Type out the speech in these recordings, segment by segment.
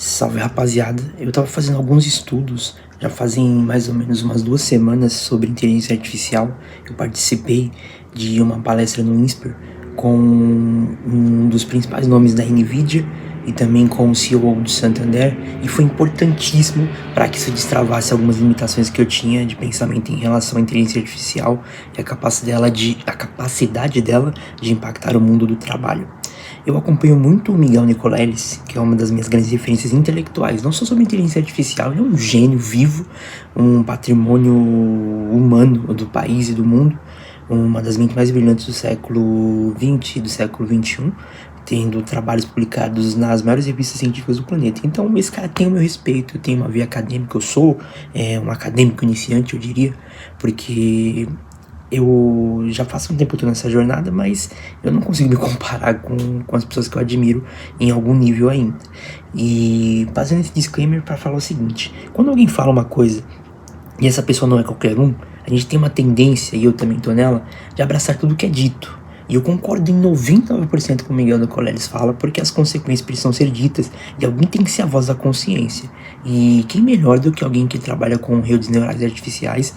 Salve, rapaziada, eu tava fazendo alguns estudos, já fazem mais ou menos umas 2 semanas sobre inteligência artificial. Eu participei de uma palestra no INSPER com um dos principais nomes da NVIDIA e também com o CEO do Santander, e foi importantíssimo para que isso destravasse algumas limitações que eu tinha de pensamento em relação à inteligência artificial e a capacidade dela de impactar o mundo do trabalho. Eu acompanho muito o Miguel Nicoleles, que é uma das minhas grandes referências intelectuais, não só sobre inteligência artificial. Ele é um gênio vivo, um patrimônio humano do país e do mundo, uma das mentes mais brilhantes do século XX e do século XXI, tendo trabalhos publicados nas maiores revistas científicas do planeta. Então esse cara tem o meu respeito, tem uma via acadêmica. Eu sou um acadêmico iniciante, eu diria, porque eu já faço um tempo que eu tô nessa jornada, mas eu não consigo me comparar com as pessoas que eu admiro em algum nível ainda. E fazendo esse disclaimer para falar o seguinte: quando alguém fala uma coisa e essa pessoa não é qualquer um, a gente tem uma tendência, e eu também tô nela, de abraçar tudo que é dito. E eu concordo em 99% com o Miguel Nicoleles fala, porque as consequências precisam ser ditas e alguém tem que ser a voz da consciência. E quem melhor do que alguém que trabalha com redes neurais artificiais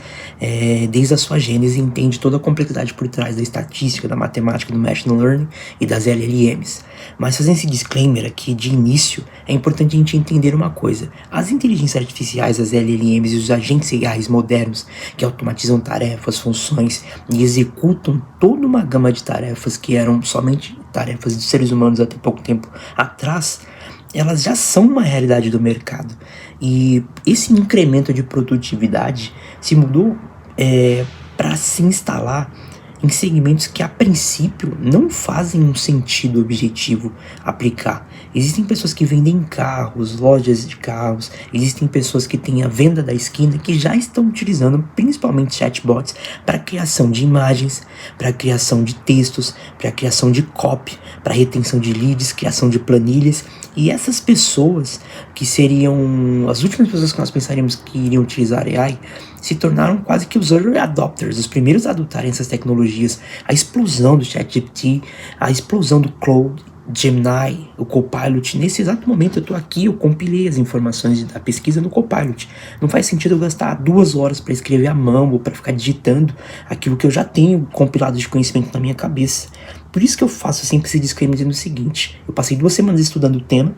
desde a sua gênese, entende toda a complexidade por trás da estatística, da matemática, do machine learning e das LLMs. Mas fazendo esse disclaimer aqui de início, é importante a gente entender uma coisa: as inteligências artificiais, as LLMs e os agentes AI modernos que automatizam tarefas, funções e executam toda uma gama de tarefas que eram somente tarefas de seres humanos até pouco tempo atrás, elas já são uma realidade do mercado. E esse incremento de produtividade se mudou para se instalar em segmentos que a princípio não fazem um sentido objetivo aplicar. Existem pessoas que vendem carros, lojas de carros, existem pessoas que têm a venda da esquina que já estão utilizando principalmente chatbots para criação de imagens, para criação de textos, para criação de copy, para retenção de leads, criação de planilhas. E essas pessoas, que seriam as últimas pessoas que nós pensaríamos que iriam utilizar AI, se tornaram quase que os early adopters, os primeiros a adotarem essas tecnologias. A explosão do ChatGPT, a explosão do Claude, Gemini, o Copilot. Nesse exato momento eu tô aqui, eu compilei as informações da pesquisa no Copilot. Não faz sentido eu gastar 2 horas para escrever à mão ou para ficar digitando aquilo que eu já tenho compilado de conhecimento na minha cabeça. Por isso que eu faço sempre esse disclaimer dizendo o seguinte: eu passei 2 semanas estudando o tema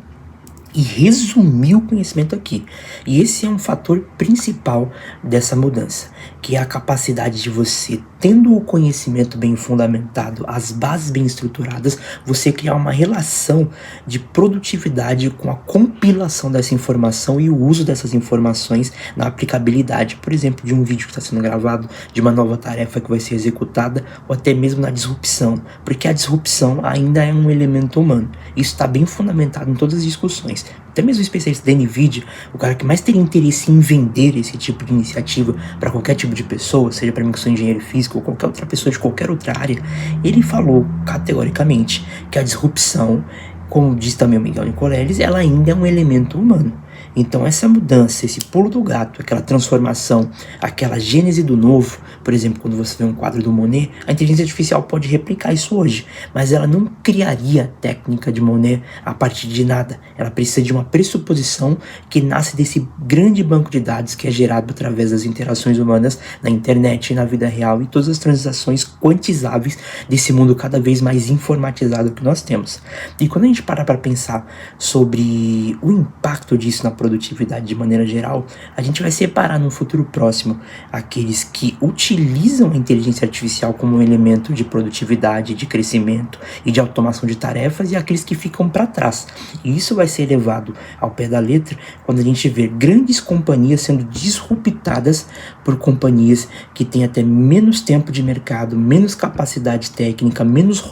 e resumir o conhecimento aqui. E esse é um fator principal dessa mudança, que é a capacidade de você, tendo o conhecimento bem fundamentado, as bases bem estruturadas, você criar uma relação de produtividade com a compilação dessa informação e o uso dessas informações na aplicabilidade, por exemplo, de um vídeo que está sendo gravado, de uma nova tarefa que vai ser executada, ou até mesmo na disrupção, porque a disrupção ainda é um elemento humano. Isso está bem fundamentado em todas as discussões. Até mesmo o especialista da NVIDIA, o cara que mais teria interesse em vender esse tipo de iniciativa para qualquer tipo de pessoa, seja para mim que sou engenheiro físico ou qualquer outra pessoa de qualquer outra área, ele falou categoricamente que a disrupção, como diz também o Miguel Nicoleles, ela ainda é um elemento humano. Então essa mudança, esse pulo do gato, aquela transformação, aquela gênese do novo, por exemplo, quando você vê um quadro do Monet, a inteligência artificial pode replicar isso hoje, mas ela não criaria a técnica de Monet a partir de nada. Ela precisa de uma pressuposição que nasce desse grande banco de dados que é gerado através das interações humanas na internet e na vida real e todas as transações quantizáveis desse mundo cada vez mais informatizado que nós temos. E quando a gente para pensar sobre o impacto disso na produtividade de maneira geral, a gente vai separar no futuro próximo aqueles que utilizam a inteligência artificial como um elemento de produtividade, de crescimento e de automação de tarefas, e aqueles que ficam para trás. E isso vai ser levado ao pé da letra quando a gente vê grandes companhias sendo disruptadas por companhias que têm até menos tempo de mercado, menos capacidade técnica, menos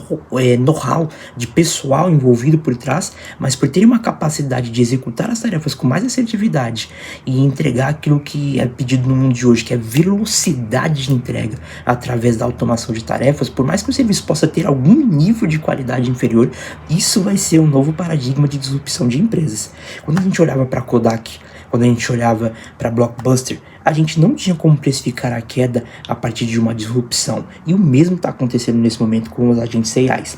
know-how de pessoal envolvido por trás, mas por terem uma capacidade de executar as tarefas com mais assertividade e entregar aquilo que é pedido no mundo de hoje, que é velocidade de entrega através da automação de tarefas. Por mais que o serviço possa ter algum nível de qualidade inferior, isso vai ser um novo paradigma de disrupção de empresas. Quando a gente olhava para Kodak, quando a gente olhava para Blockbuster, a gente não tinha como precificar a queda a partir de uma disrupção. E o mesmo está acontecendo nesse momento com os agentes AIs.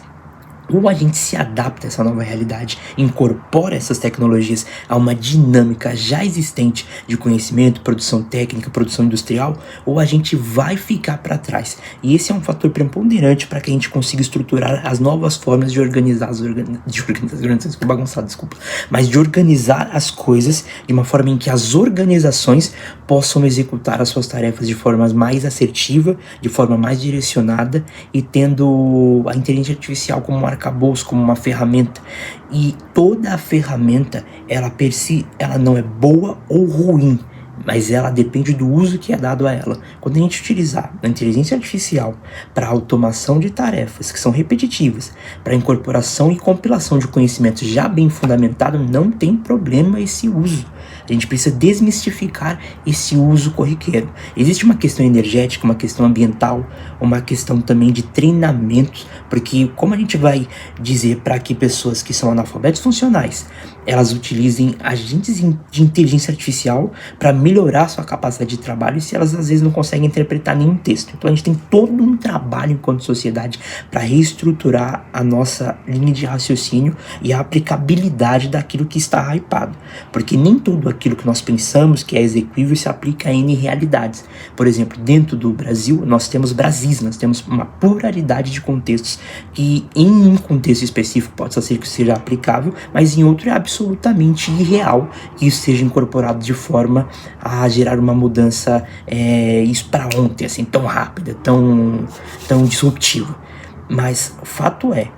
Ou a gente se adapta a essa nova realidade, incorpora essas tecnologias a uma dinâmica já existente de conhecimento, produção técnica, produção industrial, ou a gente vai ficar para trás. E esse é um fator preponderante para que a gente consiga estruturar as novas formas de organizar de organizar as coisas de uma forma em que as organizações possam executar as suas tarefas de forma mais assertiva, de forma mais direcionada e tendo a inteligência artificial como um arcabouço, como uma ferramenta. E toda a ferramenta, ela per si, ela não é boa ou ruim, mas ela depende do uso que é dado a ela. Quando a gente utilizar a inteligência artificial para automação de tarefas que são repetitivas, para incorporação e compilação de conhecimentos já bem fundamentado, não tem problema esse uso. A gente precisa desmistificar esse uso corriqueiro. Existe uma questão energética, uma questão ambiental, uma questão também de treinamento, porque como a gente vai dizer para que pessoas que são analfabetos funcionais, elas utilizem agentes de inteligência artificial para melhorar sua capacidade de trabalho se elas às vezes não conseguem interpretar nenhum texto. Então a gente tem todo um trabalho enquanto sociedade para reestruturar a nossa linha de raciocínio e a aplicabilidade daquilo que está hypado, porque nem tudo aquilo que nós pensamos que é execuível se aplica a N realidades. Por exemplo, dentro do Brasil, nós temos Brasis, nós temos uma pluralidade de contextos que em um contexto específico pode ser que seja aplicável, mas em outro é absolutamente irreal que isso seja incorporado de forma a gerar uma mudança isso para ontem, assim, tão rápida, tão disruptiva. Mas o fato é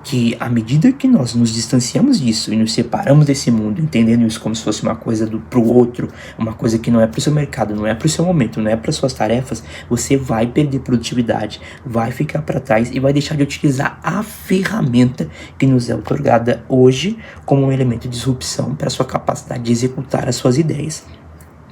que à medida que nós nos distanciamos disso e nos separamos desse mundo, entendendo isso como se fosse uma coisa pro outro, uma coisa que não é pro seu mercado, não é pro seu momento, não é para suas tarefas, você vai perder produtividade, vai ficar para trás e vai deixar de utilizar a ferramenta que nos é otorgada hoje como um elemento de disrupção para sua capacidade de executar as suas ideias.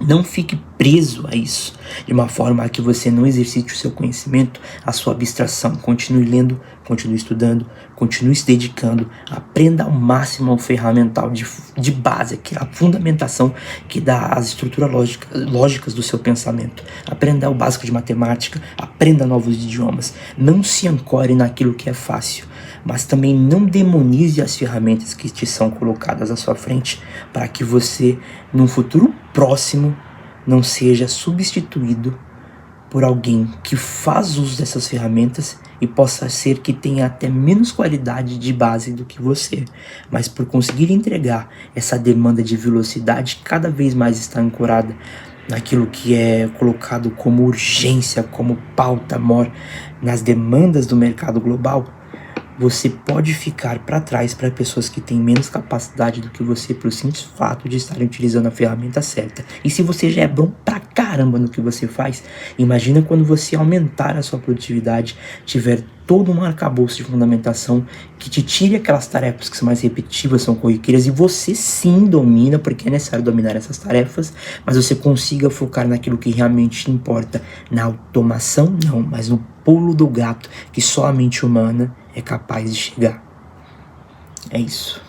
Não fique preso a isso, de uma forma a que você não exercite o seu conhecimento, a sua abstração. Continue lendo, continue estudando, continue se dedicando, aprenda ao máximo o ferramental de base, aquela fundamentação que dá as estruturas lógicas do seu pensamento. Aprenda o básico de matemática, aprenda novos idiomas. Não se ancore naquilo que é fácil, mas também não demonize as ferramentas que te são colocadas à sua frente para que você, num futuro próximo, não seja substituído por alguém que faz uso dessas ferramentas e possa ser que tenha até menos qualidade de base do que você, mas por conseguir entregar essa demanda de velocidade que cada vez mais está ancorada naquilo que é colocado como urgência, como pauta maior nas demandas do mercado global, você pode ficar para trás para pessoas que têm menos capacidade do que você pelo simples fato de estarem utilizando a ferramenta certa. E se você já é bom pra caramba no que você faz, imagina quando você aumentar a sua produtividade, tiver todo um arcabouço de fundamentação que te tire aquelas tarefas que são mais repetitivas, são corriqueiras, e você sim domina, porque é necessário dominar essas tarefas, mas você consiga focar naquilo que realmente importa. Na automação, não, mas no pulo do gato que só a mente humana é capaz de chegar. É isso.